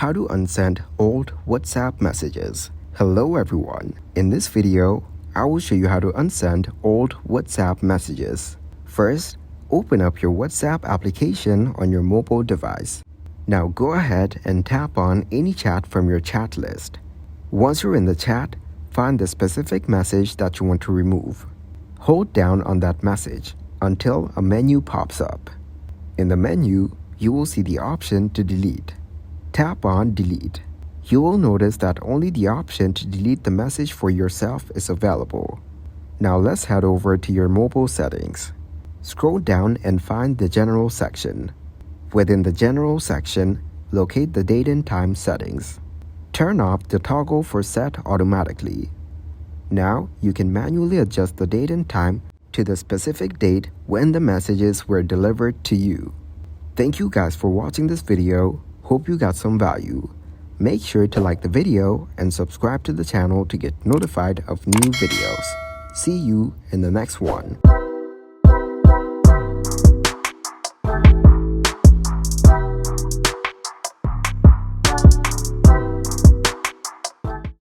How to unsend old WhatsApp messages. Hello everyone. In this video, I will show you how to unsend old WhatsApp messages. First, open up your WhatsApp application on your mobile device. Now go ahead and tap on any chat from your chat list. Once you're in the chat, find the specific message that you want to remove. Hold down on that message until a menu pops up. In the menu, you will see the option to delete. Tap on Delete. You will notice that only the option to delete the message for yourself is available. Now let's head over to your mobile settings. Scroll down and find the General section. Within the General section, locate the date and time settings. Turn off the toggle for set automatically. Now you can manually adjust the date and time to the specific date when the messages were delivered to you. Thank you guys for watching this video. Hope you got some value. Make sure to like the video and subscribe to the channel to get notified of new videos. See you in the next one.